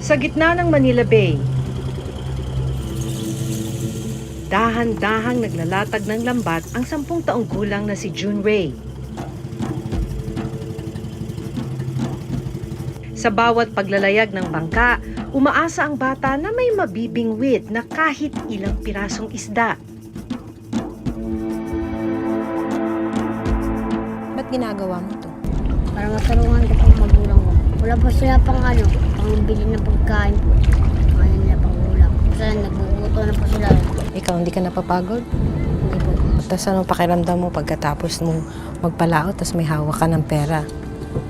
Sa gitna ng Manila Bay, dahan-dahang naglalatag ng lambat ang 10 taong gulang na si June Ray. Sa bawat paglalayag ng bangka, umaasa ang bata na may mabibingwit na kahit ilang pirasong isda. Ba't ginagawa mo to? Para matulungan ko pang magulang ko. Wala pa sila pang pangbili ng pagkain po. Ano nila pang ulam. Kasi nagbubuto na po sila. Ikaw hindi ka napapagod? Hindi po. Tapos anong pakiramdam mo pagkatapos mo magpalaot tapos may hawak ka ng pera?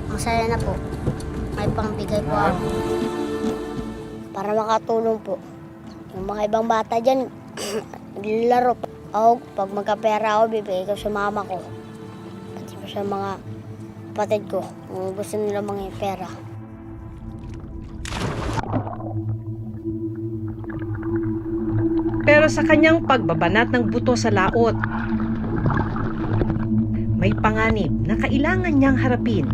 Masaya na po. May pangbigay po ako. Para makatulong po. Yung mga ibang bata dyan, naglalaro po. Ako, pag magkapera ako, bibigay ko sa mama ko. Pati po sa mga kapatid ko, kung gusto nila mga pera. Pero sa kanyang pagbabanat ng buto sa laot, may panganib na kailangan niyang harapin.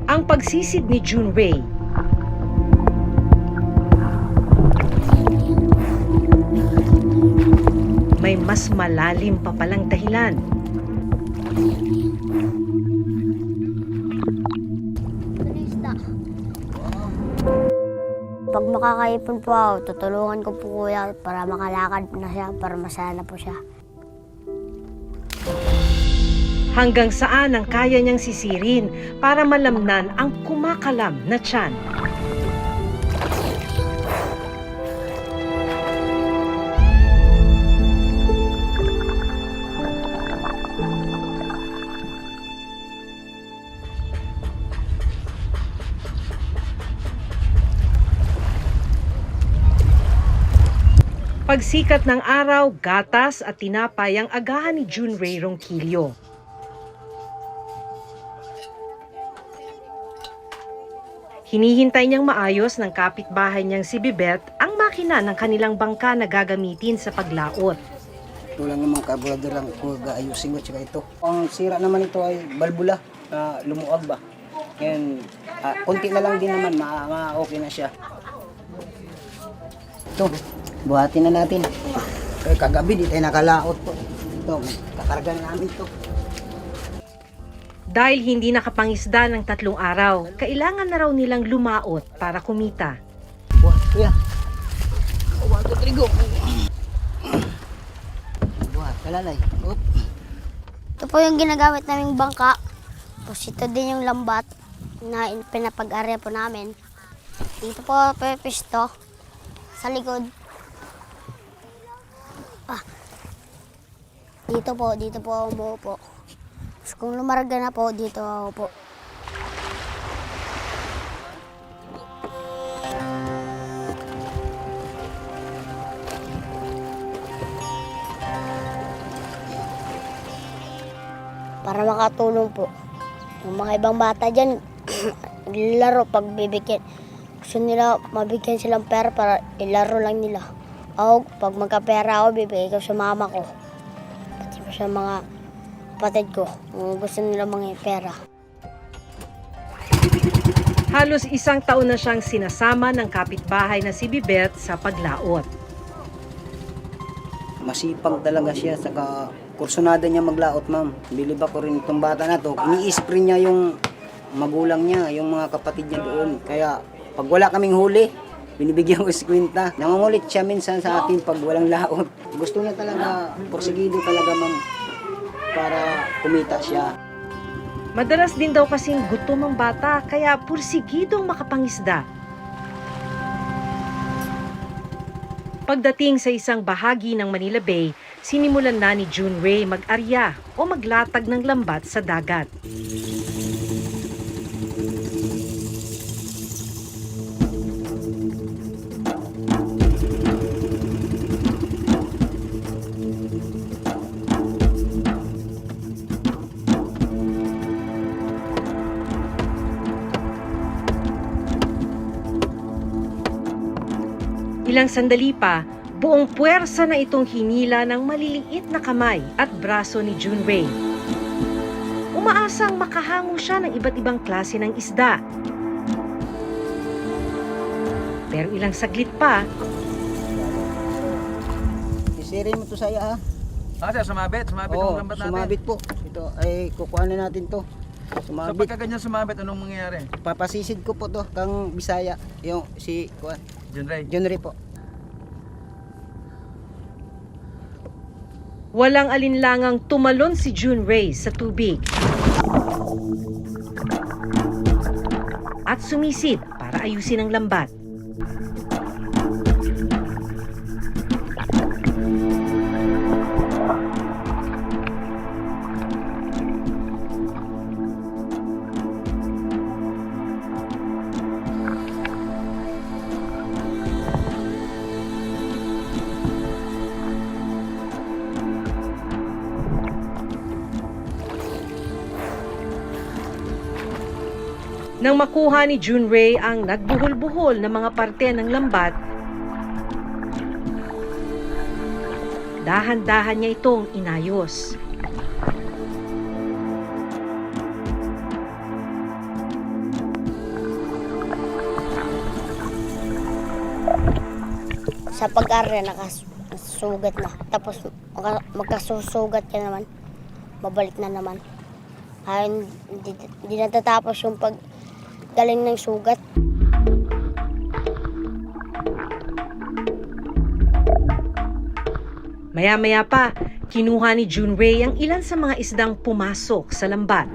Ang pagsisid ni June Ray. May mas malalim pa palang dahilan. Pag makakaipon po ako, tutulungan ko po kuya para makalakad na siya, para masaya na po siya. Hanggang saan ang kaya niyang sisirin para malamnan ang kumakalam na tiyan. Pagsikat ng araw, gatas at tinapay ang agahan ni June Ray Ronquillo. Hinihintay niyang maayos ng kapitbahay niyang si Bibet ang makina ng kanilang bangka na gagamitin sa paglaot. Ito lang naman kabulador lang ko gaayusin ko tsaka ito. Ang sira naman ito ay balbula na lumuag ba. Yan, konti na lang din naman, okay na siya. Ito, buhatin na natin. Kagabi di tayo nakalaot po. Ito, kakarga na namin ito. Dahil hindi nakapangisda ng 3 araw, kailangan na raw nilang lumaot para kumita. Buhat, kuya. Buhat ko trigo. Buhat, kalalay. Oop. Ito po yung ginagamit naming bangka. Tapos ito din yung lambat na pinapag-area po namin. Dito po pepisto sa likod. Dito po ako umuupo. Tapos kung lumarga na po, dito ako po. Para makatulong po. Yung mga ibang bata dyan, naglalaro pag bibigyan. Gusto nila mabigyan silang pera para ilaro lang nila. Ako, pag magkapera ako, bibigay ko sa mama ko. Pati po sa mga kapatid ko, kung gusto nila mga pera. Halos 1 taon na siyang sinasama ng kapitbahay na si Bibet sa paglaot. Masipag talaga siya, saka kursunada niya maglaot, ma'am. Bilib ako rin itong bata na to. Ini-spray niya yung magulang niya, yung mga kapatid niya doon. Kaya pag wala kaming huli, binibigyan ko si kwenta. Nangungulit siya minsan sa akin pag walang laot. Gusto niya talaga, porsigido talaga, ma'am, para kumita siya. Madalas din daw kasing gutom ang bata kaya pursigidong makapangisda. Pagdating sa isang bahagi ng Manila Bay, sinimulan na ni June Ray mag-arya o maglatag ng lambat sa dagat. Ilang sandali pa, buong puwersa na itong hinila ng maliliit na kamay at braso ni Junrei. Umaasang makahango siya ng iba't ibang klase ng isda. Pero ilang saglit pa, Isirin mo to saya ha. Sir, sumabit. Sumabit Oo, ang lambat natin. sumabit po. Ito ay kukuha na natin to. So Sumabit. pagka ganyan sumabit, anong mangyayari? Papasisid ko po to kang Bisaya. Yung si kuan. John Ray. Junri po. walang alinlangang tumalon si Junrei sa tubig. At sumisid para ayusin ang lambat. Nang makuha ni Junrei ang nagbuhol-buhol na mga parte ng lambat, dahan-dahan niya itong inayos. Sa pag-aaral, nakasugat na. Tapos magkasusugat ka naman, mabalik na naman. Ay, hindi natatapos yung paggaling ng sugat. Maya-maya pa, kinuha ni Junrei ang ilan sa mga isdang pumasok sa lambat.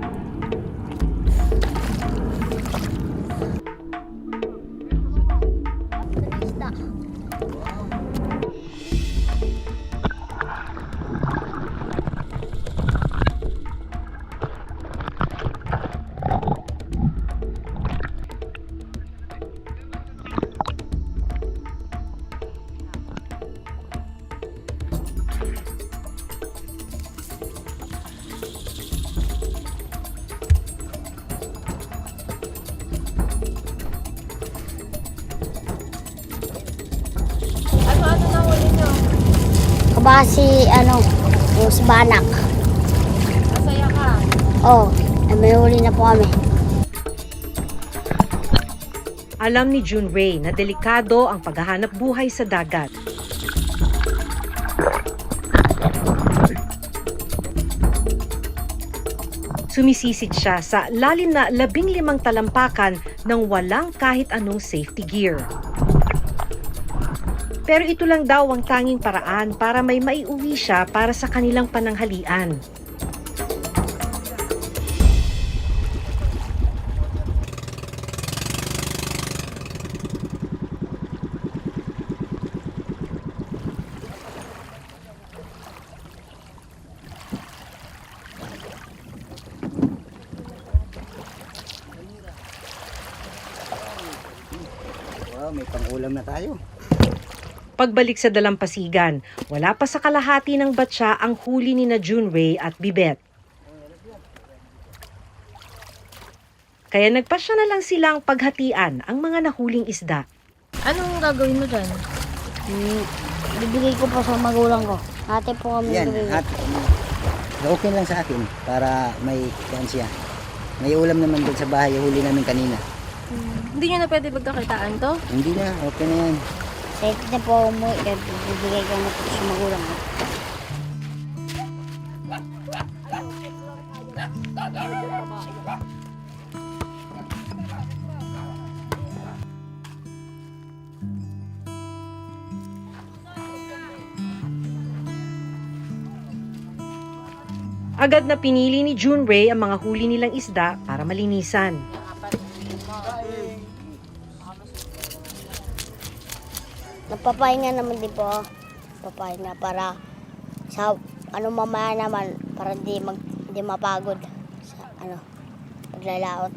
Kabasi, yung si Banak. Masaya ka. Oo, may huli na po kami. Alam ni Junrei na delikado ang paghahanap buhay sa dagat. Sumisisid siya sa lalim na 15 talampakan ng walang kahit anong safety gear. Pero ito lang daw ang tanging paraan para may maiuwi siya para sa kanilang pananghalian. Wow, may pang-ulam na tayo. Pagbalik sa dalampasigan, wala pa sa kalahati ng batya ang huli ni na Junrei at Bibet. Kaya nagpasya na lang silang paghatian ang mga nahuling isda. Anong gagawin mo dyan? Bibigay ko po sa magulang ko. Ate po kami Yan, bibigay. at okay lang sa akin para may siya. May ulam naman doon sa bahay, huli namin kanina. Hindi nyo na pwede pagkakitaan to? Hindi na, okay na yan. Kahit na po umuwi, bibigay ko na po sa magulang ko. Agad na pinili ni Junrei ang mga huli nilang isda para malinisan. Nagpapahinga naman din po. Papahinga para sa mamaya naman para hindi mapagod sa paglalaot.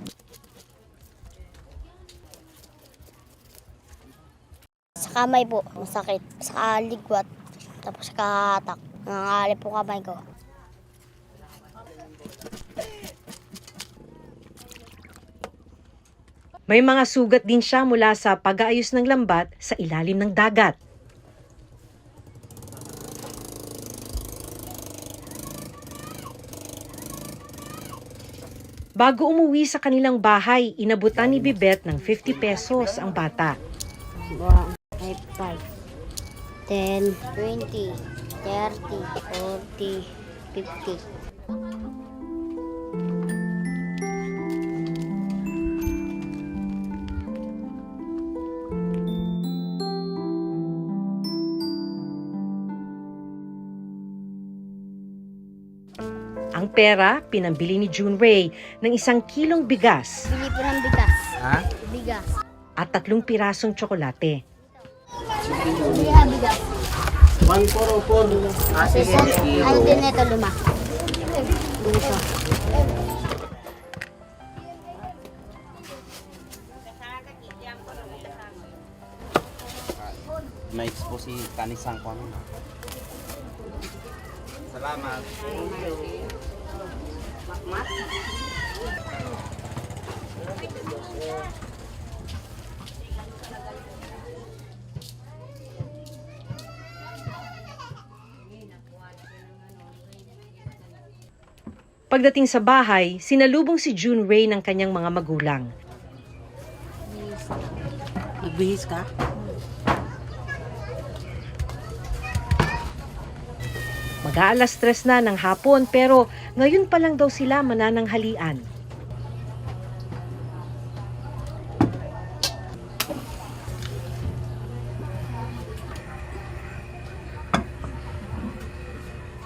Sa kamay po, masakit. Sa ligwat, tapos sa kahatak. Nangangalip po kamay ko. May mga sugat din siya mula sa pag-aayos ng lambat sa ilalim ng dagat. Bago umuwi sa kanilang bahay, inabutan ni Bibet ng 50 pesos ang bata. 1, 5, 10, 20, 30, 40, 50. Ang pera, pinambili ni June Ray ng 1 kilong bigas Bili po ng bigas. Ha? Bigas. at 3 pirasong tsokolate. Bili ha bigas. 1,404. Ano din ito, 5. Dito. May expo si Kanisang ko. Salamat. Pagdating sa bahay, sinalubong si June Ray ng kanyang mga magulang. Nagbihis ka? Mag-aalas 3 na ng hapon pero ngayon pa lang daw sila manananghalian.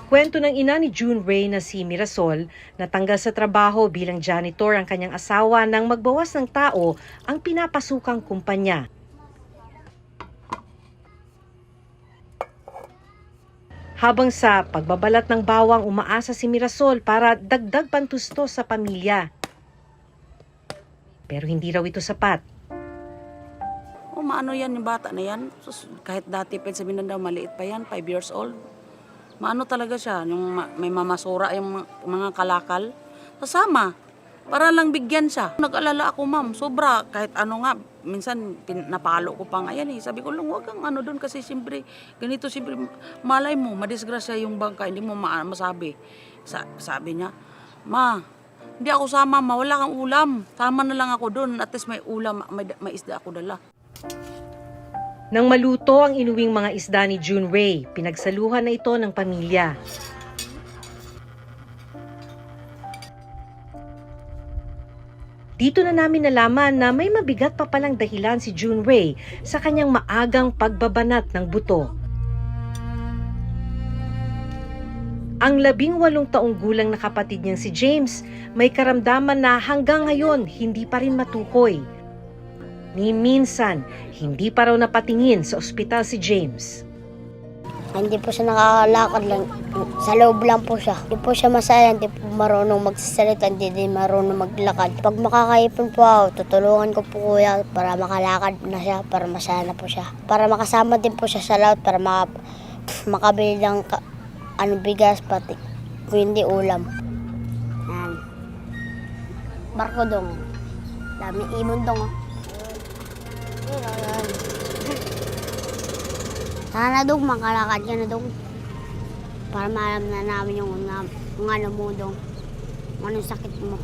Kwento ng ina ni June Ray na si Mirasol, natanggal sa trabaho bilang janitor ang kanyang asawa nang magbawas ng tao ang pinapasukang kumpanya. Habang sa pagbabalat ng bawang umaasa si Mirasol para dagdag pantustos sa pamilya. Pero hindi raw ito sapat. O maano yan yung bata na yan? Sus, kahit dati pa sabihin na daw maliit pa yan, 5 years old. Maano talaga siya, yung may mamasura yung mga kalakal. Kasama, para lang bigyan siya. Nag-alala ako ma'am, sobra, kahit ano nga, minsan napalo ko pa nga yan eh. Sabi ko lang, huwag kang ano doon kasi siyempre, ganito siyempre, malay mo, madisgrasya yung bangka, hindi mo masabi. Sabi niya, ma, hindi ako sama, ma, wala kang ulam. Sama na lang ako doon, at least may ulam, may isda ako dala. Nang maluto ang inuwing mga isda ni June Ray, pinagsaluhan na ito ng pamilya. Dito na namin nalaman na may mabigat pa palang dahilan si June Ray sa kanyang maagang pagbabanat ng buto. Ang 18 taong gulang na kapatid niyang si James may karamdaman na hanggang ngayon hindi pa rin matukoy. Ni minsan, hindi pa raw napatingin sa ospital si James. Hindi po siya nakakalakad lang. Sa loob lang po siya. Hindi po siya masaya, hindi po marunong magsasalita, hindi din marunong maglakad. Pag makakaipon po ako, tutulungan ko po kuya para makalakad na siya, para masaya na po siya. Para makasama din po siya sa laot, para makabili ng bigas, pati kung hindi ulam. Barko dong. Dami ibon dong. Sana dong, makalakad ka na dong. Para maalam na namin yung ano mo dong. Anong sakit mo.